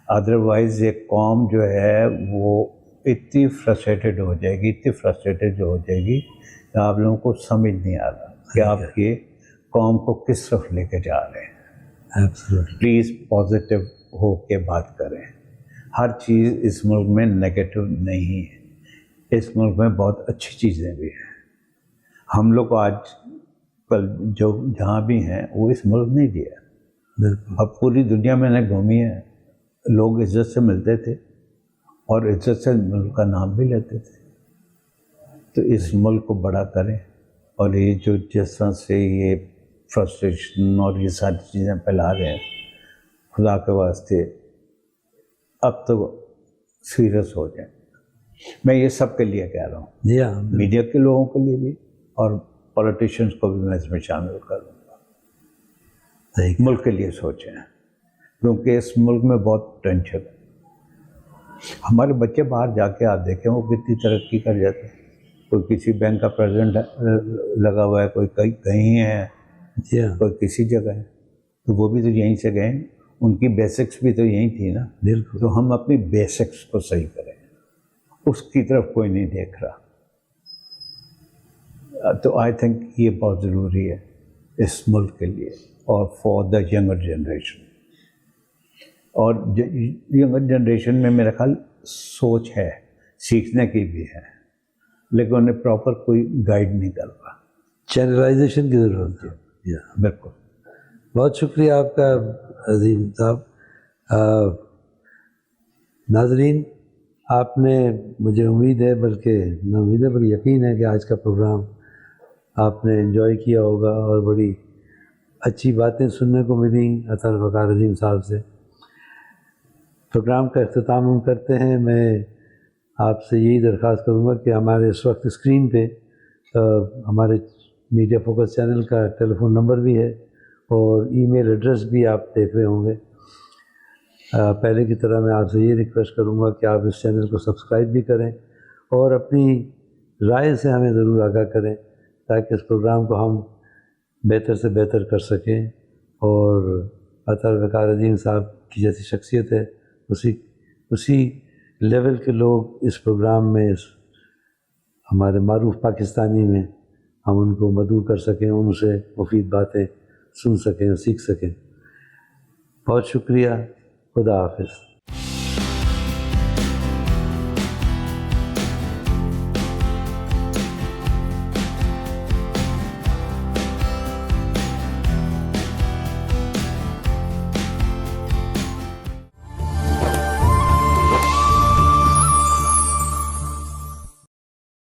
ادروائز ایک قوم جو ہے وہ اتنی فرسٹریٹڈ ہو جائے گی، اتنی فرسٹریٹڈ ہو جائے گی کہ آپ لوگوں کو سمجھ نہیں آ رہا کہ آپ یہ قوم کو کس طرف لے کے جا رہے ہیں. پلیز پازیٹیو ہو کے بات کریں. ہر چیز اس ملک میں نیگیٹو نہیں ہے، اس ملک میں بہت اچھی چیزیں بھی ہیں. ہم لوگ آج کل جو جہاں بھی ہیں وہ اس ملک نے دیا. اب پوری دنیا میں نے گھومی ہے، لوگ عزت سے ملتے تھے اور عزت سے ملک کا نام بھی لیتے تھے. تو اس ملک کو بڑا کریں. اور یہ جو جس طرح سے یہ فرسٹریشن اور یہ ساری چیزیں پھیلا رہے ہیں، خدا کے واسطے اب تو سیریس ہو جائیں. میں یہ سب کے لیے کہہ رہا ہوں. جی ہاں. میڈیا کے لوگوں کے لیے بھی اور پولیٹیشینس کو بھی میں اس میں شامل کروں گا. ملک کے لیے سوچیں کیونکہ اس ملک میں بہت ٹینشن ہے. ہمارے بچے باہر جا کے آپ دیکھیں وہ کتنی ترقی کر جاتے ہیں. کوئی کسی بینک کا پریزیڈنٹ لگا ہوا ہے، کوئی کہیں ہے، کوئی کسی جگہ ہے. تو وہ بھی تو یہیں سے گئے، ان کی بیسکس بھی تو یہیں تھی نا. بالکل. تو ہم اپنی بیسکس کو صحیح کریں، اس کی طرف کوئی نہیں دیکھ رہا. تو آئی تھنک یہ بہت ضروری ہے اس ملک کے لیے اور فار دا ینگر جنریشن. اور ینگر جنریشن میں میرا خیال سوچ ہے، سیکھنے کی بھی ہے، لیکن انہیں پراپر کوئی گائیڈ نہیں کر رہا. چینلائزیشن کی ضرورت ہے. بالکل. بہت شکریہ آپ کا عظیم صاحب. ناظرین، آپ نے، مجھے امید ہے، بلکہ نہ امید ہے بلکہ یقین ہے کہ آج کا پروگرام آپ نے انجوائے کیا ہوگا اور بڑی اچھی باتیں سننے کو ملیں عطا وقار عظیم صاحب سے. پروگرام کا اختتام ہم کرتے ہیں. میں آپ سے یہی درخواست کروں گا کہ ہمارے اس وقت اسکرین پہ ہمارے میڈیا فوکس چینل کا ٹیلی فون نمبر بھی ہے اور ای میل ایڈریس بھی آپ دیکھ رہے ہوں گے. پہلے کی طرح میں آپ سے یہ ریکویسٹ کروں گا کہ آپ اس چینل کو سبسکرائب بھی کریں اور اپنی رائے سے ہمیں ضرور آگاہ کریں تاکہ اس پروگرام کو ہم بہتر سے بہتر کر سکیں. اور عطا وقار الدین صاحب کی جیسی شخصیت ہے اسی لیول کے لوگ اس پروگرام میں ہمارے معروف پاکستانی میں ہم ان کو مدعو کر سکیں، ان سے مفید باتیں سن سکیں اور سیکھ سکیں. بہت شکریہ. خدا حافظ.